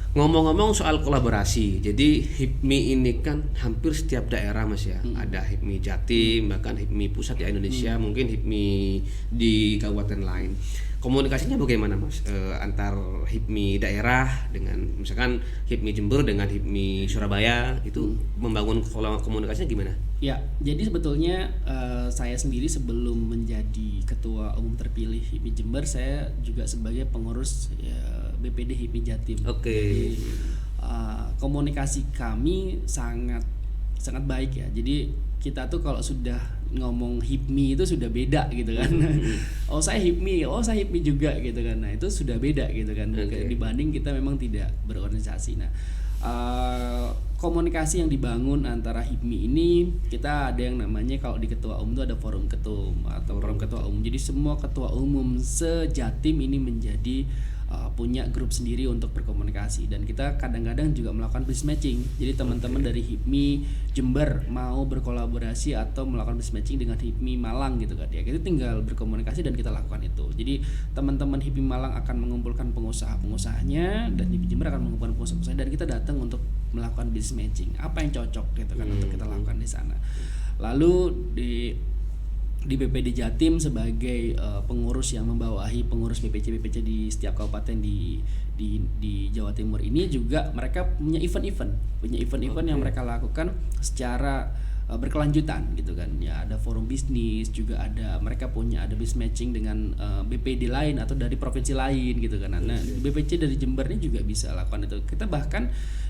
Ngomong-ngomong soal kolaborasi, jadi HIPMI ini kan hampir setiap daerah Mas ya. Ada HIPMI Jatim, bahkan HIPMI pusat ya Indonesia, mungkin HIPMI di kabupaten lain. Komunikasinya bagaimana Mas antar HIPMI daerah dengan misalkan HIPMI Jember dengan HIPMI Surabaya, itu membangun komunikasinya gimana? Ya, jadi sebetulnya saya sendiri sebelum menjadi ketua umum terpilih HIPMI Jember, saya juga sebagai pengurus BPD HIPMI Jatim. Jadi, komunikasi kami sangat baik ya. Jadi kita tuh kalau sudah ngomong HIPMI itu sudah beda gitu kan. Oh saya HIPMI juga gitu kan. Nah, itu sudah beda gitu kan. Dibanding kita memang tidak berorganisasi. Nah, komunikasi yang dibangun antara HIPMI ini, kita ada yang namanya kalau di ketua umum itu ada forum ketum atau forum ketua umum. Jadi semua ketua umum se-Jatim ini menjadi punya grup sendiri untuk berkomunikasi, dan kita kadang-kadang juga melakukan business matching. Jadi teman-teman dari HIPMI Jember mau berkolaborasi atau melakukan business matching dengan HIPMI Malang gitu kan ya, kita tinggal berkomunikasi dan kita lakukan itu. Jadi teman-teman HIPMI Malang akan mengumpulkan pengusaha-pengusahanya dan HIPMI Jember akan mengumpulkan pengusaha-pengusaha, dan kita datang untuk melakukan business matching. Apa yang cocok gitu kan untuk kita lakukan di sana. Lalu di di BPD Jatim sebagai pengurus yang membawahi pengurus BPC di setiap kabupaten di Jawa Timur ini, juga mereka punya event-event yang mereka lakukan secara berkelanjutan gitu kan. Ya ada forum bisnis, juga mereka ada business matching dengan BPD lain atau dari provinsi lain gitu kan. Nah, BPC dari Jember ini juga bisa lakukan itu. Kita bahkan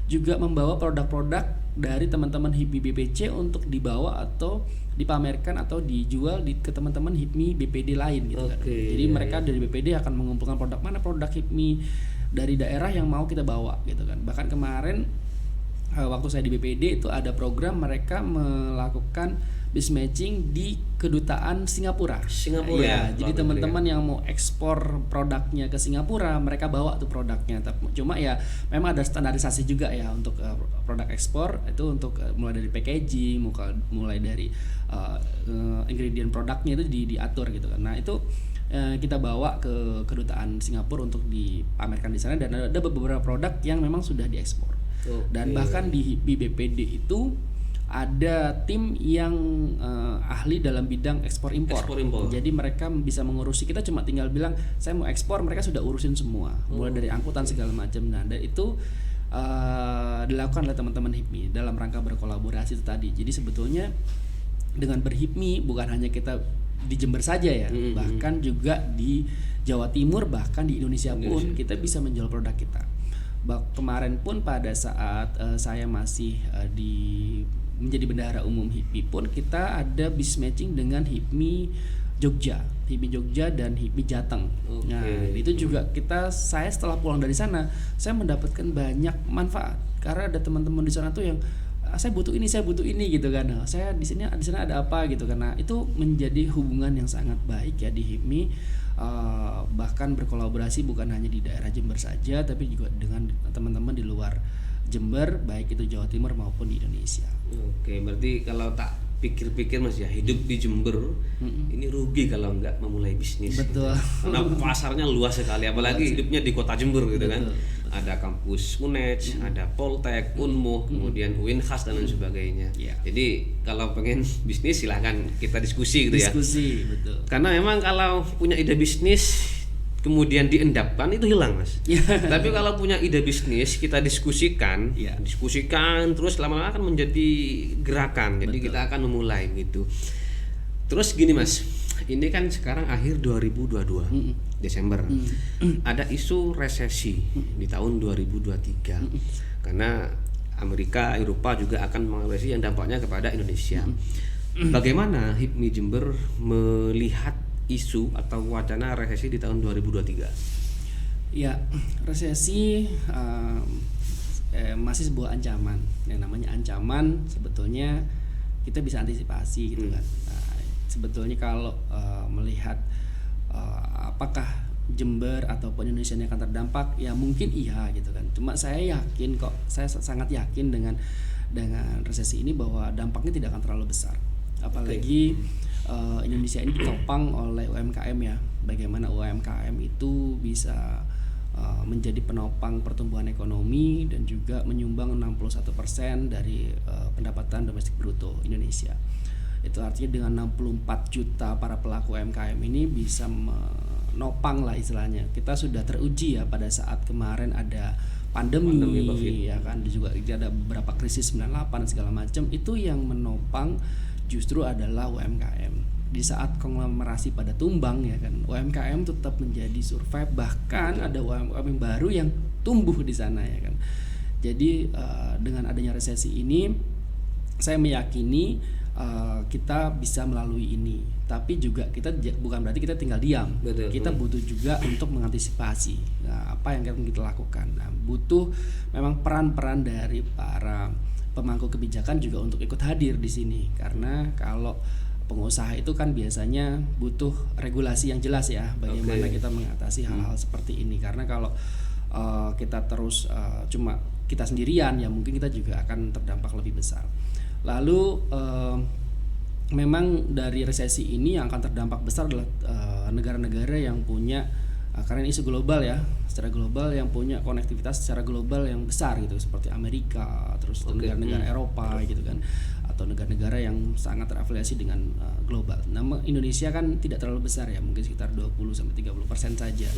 juga membawa produk-produk dari teman-teman HIPMI BPC untuk dibawa atau dipamerkan atau dijual ke teman-teman HIPMI BPD lain gitu kan. Jadi mereka dari BPD akan mengumpulkan produk HIPMI dari daerah yang mau kita bawa gitu kan. Bahkan kemarin waktu saya di BPD itu ada program mereka melakukan business matching di kedutaan Singapura. Ya, jadi teman-teman yang mau ekspor produknya ke Singapura, mereka bawa tuh produknya. Cuma ya memang ada standarisasi juga ya untuk produk ekspor itu, untuk mulai dari packaging, mulai dari ingredient produknya itu diatur gitu kan. Nah, itu kita bawa ke kedutaan Singapura untuk dipamerkan di sana, dan ada beberapa produk yang memang sudah diekspor. Dan bahkan di BPD itu ada tim yang ahli dalam bidang ekspor impor. Jadi mereka bisa mengurusi, kita cuma tinggal bilang saya mau ekspor, mereka sudah urusin semua, mulai dari angkutan segala macam. Nah, dan itu dilakukan oleh teman-teman HIPMI dalam rangka berkolaborasi itu tadi. Jadi sebetulnya dengan berHIPMI bukan hanya kita di Jember saja ya, bahkan juga di Jawa Timur, bahkan di Indonesia pun kita bisa menjual produk kita. Kemarin pun pada saat saya masih menjadi bendahara umum HIPMI pun, kita ada business matching dengan HIPMI Jogja dan HIPMI Jateng. Nah, itu juga saya setelah pulang dari sana, saya mendapatkan banyak manfaat karena ada teman-teman di sana tuh yang saya butuh ini gitu kan. Nah, saya di sana ada apa gitu kan. Nah, itu menjadi hubungan yang sangat baik ya di HIPMI. Bahkan berkolaborasi bukan hanya di daerah Jember saja, tapi juga dengan teman-teman di luar Jember, baik itu Jawa Timur maupun di Indonesia. Oke, berarti kalau tak pikir-pikir Mas ya, hidup di Jember ini rugi kalau nggak memulai bisnis. Betul. Karena pasarnya luas sekali, apalagi hidupnya di kota Jember gitu. Betul. Kan. Ada kampus UNED, ada Poltek, Unmuh, kemudian UINHAS dan lain sebagainya. Jadi kalau pengen bisnis silahkan kita diskusi gitu ya. Diskusi, betul. Karena memang kalau punya ide bisnis kemudian diendapkan itu hilang Mas. Tapi kalau punya ide bisnis kita diskusikan terus lama-lama akan menjadi gerakan. Jadi kita akan memulai gitu. Terus gini Mas, ini kan sekarang akhir 2022 Desember. Ada isu resesi di tahun 2023 karena Amerika, Eropa juga akan mengalami resesi yang dampaknya kepada Indonesia. Bagaimana HIPMI Jember melihat isu atau wacana resesi di tahun 2023? Ya, resesi masih sebuah ancaman. Yang namanya ancaman sebetulnya kita bisa antisipasi gitu kan. Sebetulnya kalau melihat apakah Jember ataupun Indonesia ini akan terdampak, ya mungkin iya gitu kan. Cuma saya sangat yakin dengan resesi ini bahwa dampaknya tidak akan terlalu besar. Apalagi Indonesia ini ditopang oleh UMKM ya. Bagaimana UMKM itu bisa menjadi penopang pertumbuhan ekonomi dan juga menyumbang 61% dari pendapatan domestik bruto Indonesia. Itu artinya dengan 64 juta para pelaku UMKM ini bisa menopang lah istilahnya. Kita sudah teruji ya pada saat kemarin ada pandemi ya kan, juga ada beberapa krisis 98 dan segala macam. Itu yang menopang justru adalah UMKM. Di saat konglomerasi pada tumbang ya kan, UMKM tetap menjadi survive, bahkan ada UMKM baru yang tumbuh di sana ya kan. Jadi dengan adanya resesi ini saya meyakini kita bisa melalui ini, tapi juga kita bukan berarti kita tinggal diam. Betul. Kita butuh juga untuk mengantisipasi. Nah, apa yang kita lakukan? Nah, butuh memang peran-peran dari para pemangku kebijakan juga untuk ikut hadir di sini, karena kalau pengusaha itu kan biasanya butuh regulasi yang jelas ya, bagaimana kita mengatasi hal-hal seperti ini. Karena kalau kita terus cuma kita sendirian, ya mungkin kita juga akan terdampak lebih besar. Lalu memang dari resesi ini yang akan terdampak besar adalah negara-negara yang punya karena ini isu global ya, secara global yang punya konektivitas secara global yang besar gitu, seperti Amerika, terus negara-negara Eropa gitu kan, atau negara-negara yang sangat terafiliasi dengan global. Nah, Indonesia kan tidak terlalu besar ya, mungkin sekitar 20-30% saja.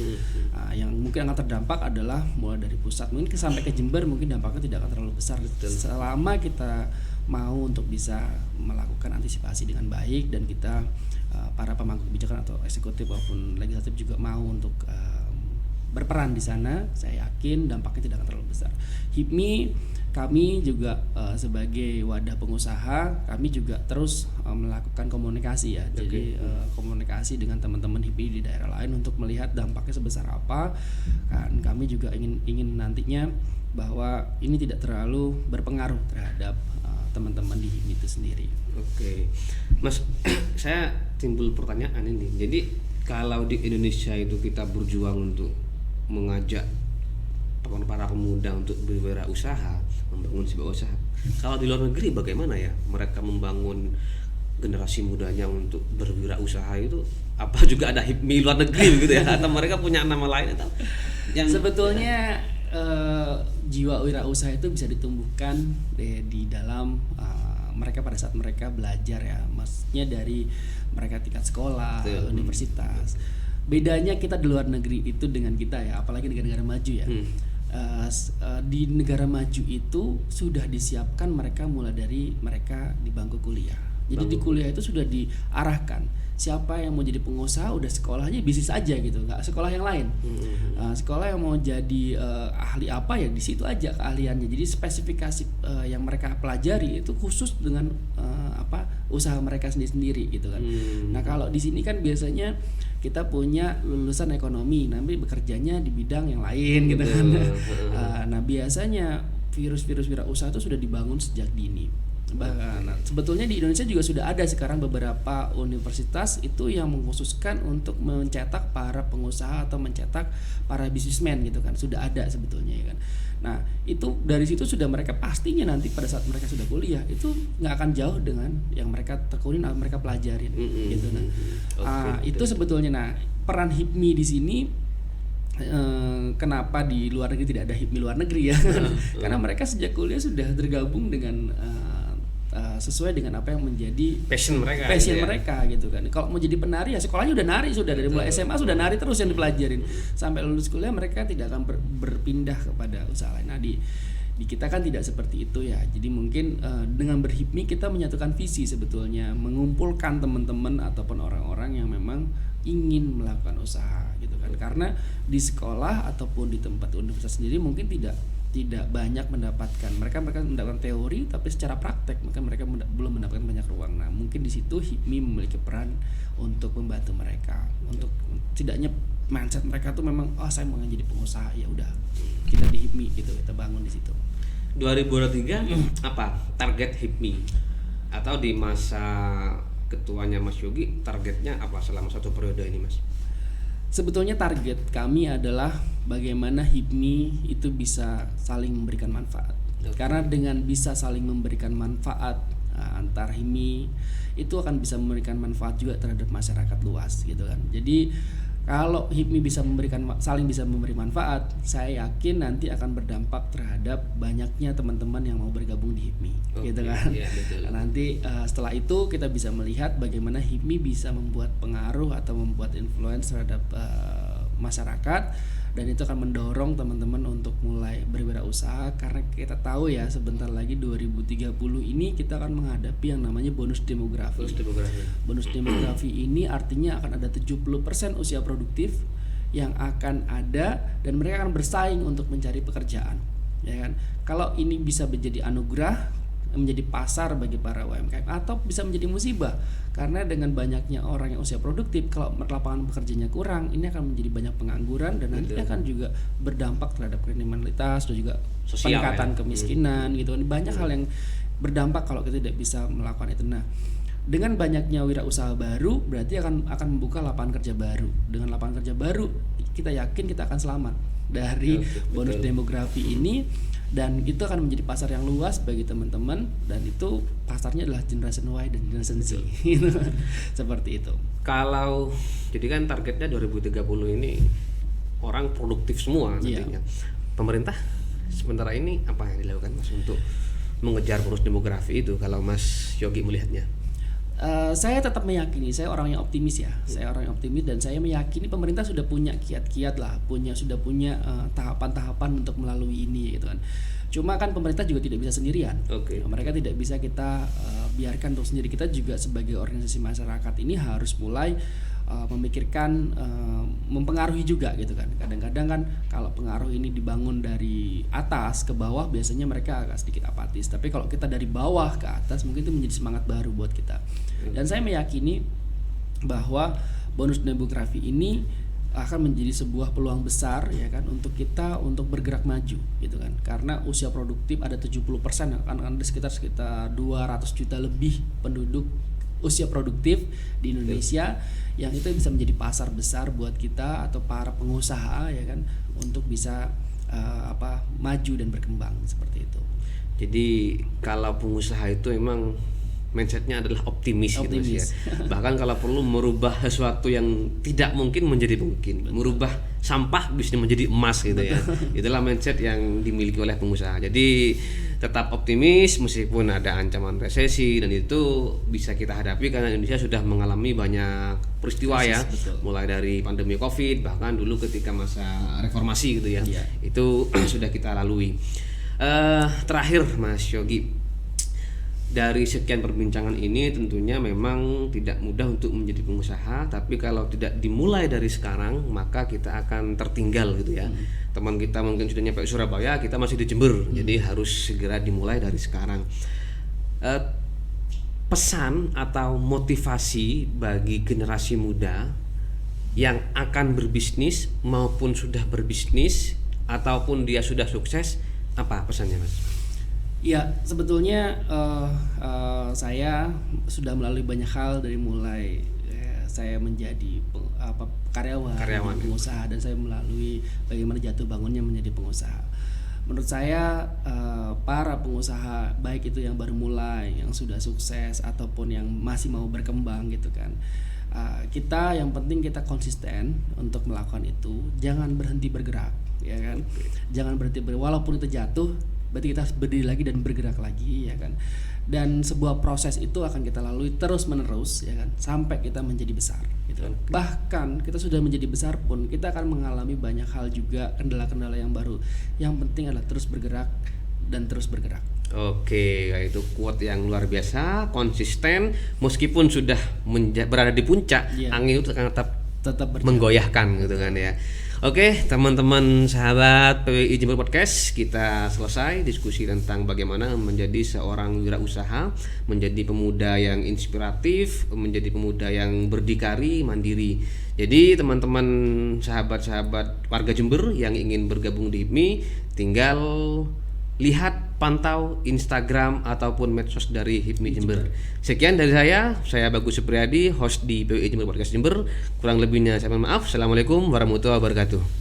Yang mungkin akan terdampak adalah mulai dari pusat mungkin sampai ke Jember, mungkin dampaknya tidak akan terlalu besar selama kita mau untuk bisa melakukan antisipasi dengan baik, dan kita para pemangku kebijakan atau eksekutif maupun legislatif juga mau untuk berperan di sana. Saya yakin dampaknya tidak akan terlalu besar. HIPMI, kami juga sebagai wadah pengusaha, kami juga terus melakukan komunikasi ya. Jadi komunikasi dengan teman-teman HIPMI di daerah lain untuk melihat dampaknya sebesar apa. Kan kami juga ingin nantinya bahwa ini tidak terlalu berpengaruh terhadap teman-teman di HIPMI itu sendiri. Oke, Mas, saya timbul pertanyaan ini. Jadi kalau di Indonesia itu kita berjuang untuk mengajak para pemuda untuk berwirausaha, membangun sebuah usaha. Kalau di luar negeri bagaimana ya mereka membangun generasi mudanya untuk berwirausaha itu? Apa juga ada HIPMI luar negeri begitu ya? Atau mereka punya nama lain atau? Yang sebetulnya jiwa wirausaha itu bisa ditumbuhkan di dalam mereka pada saat mereka belajar ya, maksudnya dari mereka tingkat sekolah, universitas. Bedanya kita di luar negeri itu dengan kita ya, apalagi negara-negara maju ya. Di negara maju itu sudah disiapkan mereka mulai dari mereka di bangku kuliah. Jadi di kuliah itu sudah diarahkan siapa yang mau jadi pengusaha udah sekolahnya bisnis aja gitu, nggak sekolah yang lain. Sekolah yang mau jadi ahli apa ya di situ aja keahliannya. Jadi spesifikasi yang mereka pelajari itu khusus dengan usaha mereka sendiri gitu kan. Nah kalau di sini kan biasanya kita punya lulusan ekonomi, nanti bekerjanya di bidang yang lain gitu kan. Nah biasanya virus-virus wirausaha itu sudah dibangun sejak dini. Nah, sebetulnya di Indonesia juga sudah ada sekarang beberapa universitas itu yang mengkhususkan untuk mencetak para pengusaha atau mencetak para bisnismen gitu kan, sudah ada sebetulnya ya kan. Nah itu dari situ sudah mereka pastinya nanti pada saat mereka sudah kuliah itu nggak akan jauh dengan yang mereka tekunin atau mereka pelajarin gitu. Nah itu sebetulnya nah peran HIPMI di sini. Kenapa di luar negeri tidak ada HIPMI luar negeri ya? Karena mereka sejak kuliah sudah tergabung dengan sesuai dengan apa yang menjadi passion mereka gitu kan. Kalau mau jadi penari ya sekolahnya udah nari, sudah dari mulai SMA sudah nari terus yang dipelajarin sampai lulus kuliah, mereka tidak akan berpindah kepada usaha lain. Nah di kita kan tidak seperti itu ya. Jadi mungkin dengan berHIPMI kita menyatukan visi sebetulnya, mengumpulkan teman-teman ataupun orang-orang yang memang ingin melakukan usaha gitu kan. Karena di sekolah ataupun di tempat universitas sendiri mungkin tidak banyak mendapatkan, mereka mendapatkan teori tapi secara praktek mereka belum mendapatkan banyak ruang. Nah mungkin di situ HIPMI memiliki peran untuk membantu mereka, untuk setidaknya mindset mereka tuh memang saya mau jadi pengusaha, ya udah kita di HIPMI gitu, kita bangun di situ. 2023 apa target HIPMI atau di masa ketuanya Mas Yogi, targetnya apa selama 1 periode ini Mas? Sebetulnya target kami adalah bagaimana HIPMI itu bisa saling memberikan manfaat. Karena dengan bisa saling memberikan manfaat antar HIPMI itu akan bisa memberikan manfaat juga terhadap masyarakat luas gitu kan. Jadi kalau HIPMI bisa saling bisa memberi manfaat, saya yakin nanti akan berdampak terhadap banyaknya teman-teman yang mau bergabung di HIPMI, gitu kan. Ya, betul. Nanti setelah itu kita bisa melihat bagaimana HIPMI bisa membuat pengaruh atau membuat influence terhadap masyarakat, dan itu akan mendorong teman-teman untuk mulai berwirausaha, karena kita tahu ya sebentar lagi 2030 ini kita akan menghadapi yang namanya bonus demografi. Bonus demografi ini artinya akan ada 70% usia produktif yang akan ada, dan mereka akan bersaing untuk mencari pekerjaan, ya kan. Kalau ini bisa menjadi anugerah, menjadi pasar bagi para UMKM, atau bisa menjadi musibah karena dengan banyaknya orang yang usia produktif, kalau lapangan pekerjaannya kurang, ini akan menjadi banyak pengangguran, dan nanti akan juga berdampak terhadap kriminalitas dan juga sosial, peningkatan kemiskinan gitu. Banyak hal yang berdampak kalau kita tidak bisa melakukan itu. Nah, dengan banyaknya wirausaha baru berarti akan membuka lapangan kerja baru. Dengan lapangan kerja baru kita yakin kita akan selamat dari bonus demografi ini, dan itu akan menjadi pasar yang luas bagi teman-teman, dan itu pasarnya adalah generation Y dan generation Z. Seperti itu. Kalau jadi kan targetnya 2030 ini orang produktif semua nantinya. Pemerintah sementara ini apa yang dilakukan Mas untuk mengejar bonus demografi itu kalau Mas Yogi melihatnya? Saya tetap meyakini, saya orang yang optimis ya. Saya orang yang optimis dan saya meyakini pemerintah sudah punya kiat-kiat lah, sudah punya tahapan-tahapan untuk melalui ini gitu kan. Cuma kan pemerintah juga tidak bisa sendirian. Mereka tidak bisa kita biarkan untuk sendiri. Kita juga sebagai organisasi masyarakat ini harus mulai memikirkan, mempengaruhi juga gitu kan. Kadang-kadang kan kalau pengaruh ini dibangun dari atas ke bawah biasanya mereka agak sedikit apatis. Tapi kalau kita dari bawah ke atas mungkin itu menjadi semangat baru buat kita. Dan saya meyakini bahwa bonus demografi ini akan menjadi sebuah peluang besar ya kan untuk kita untuk bergerak maju gitu kan. Karena usia produktif ada 70%, akan ada sekitar 200 juta lebih penduduk usia produktif di Indonesia yang itu bisa menjadi pasar besar buat kita atau para pengusaha ya kan untuk bisa maju dan berkembang seperti itu. Jadi kalau pengusaha itu emang mindsetnya adalah optimis. Gitu Mas ya. Bahkan kalau perlu merubah sesuatu yang tidak mungkin menjadi mungkin, merubah sampah bisa menjadi emas gitu ya. Itulah mindset yang dimiliki oleh pengusaha. Jadi tetap optimis meskipun ada ancaman resesi, dan itu bisa kita hadapi karena Indonesia sudah mengalami banyak peristiwa ya. Mulai dari pandemi Covid, bahkan dulu ketika masa reformasi gitu ya. Itu sudah kita lalui. Terakhir Mas Yogi, dari sekian perbincangan ini tentunya memang tidak mudah untuk menjadi pengusaha, tapi kalau tidak dimulai dari sekarang maka kita akan tertinggal gitu ya. Teman kita mungkin sudah nyampe Surabaya, kita masih di Jember. Jadi harus segera dimulai dari sekarang. Pesan atau motivasi bagi generasi muda yang akan berbisnis maupun sudah berbisnis ataupun dia sudah sukses, apa pesannya Mas? Ya, sebetulnya saya sudah melalui banyak hal dari mulai saya menjadi karyawan pengusaha, dan saya melalui bagaimana jatuh bangunnya menjadi pengusaha. Menurut saya para pengusaha baik itu yang baru mulai, yang sudah sukses ataupun yang masih mau berkembang gitu kan, kita yang penting kita konsisten untuk melakukan itu, jangan berhenti bergerak ya kan. Jangan berhenti walaupun itu jatuh, berarti kita harus berdiri lagi dan bergerak lagi ya kan. Dan sebuah proses itu akan kita lalui terus menerus ya kan, sampai kita menjadi besar gitu kan. Bahkan kita sudah menjadi besar pun kita akan mengalami banyak hal juga, kendala-kendala yang baru. Yang penting adalah terus bergerak dan terus bergerak. Oke, itu quote yang luar biasa, konsisten meskipun sudah berada di puncak, angin itu akan tetap menggoyahkan gitu kan ya. Oke, teman-teman sahabat PWI Jember Podcast, kita selesai diskusi tentang bagaimana menjadi seorang wirausaha, menjadi pemuda yang inspiratif, menjadi pemuda yang berdikari, mandiri. Jadi teman-teman sahabat-sahabat warga Jember yang ingin bergabung di HIPMI, tinggal lihat, pantau Instagram ataupun medsos dari HIPMI Jember. Sekian dari saya Bagus Supriyadi, host di PWI Jember Podcast Jember. Kurang lebihnya saya mohon maaf. Assalamualaikum warahmatullahi wabarakatuh.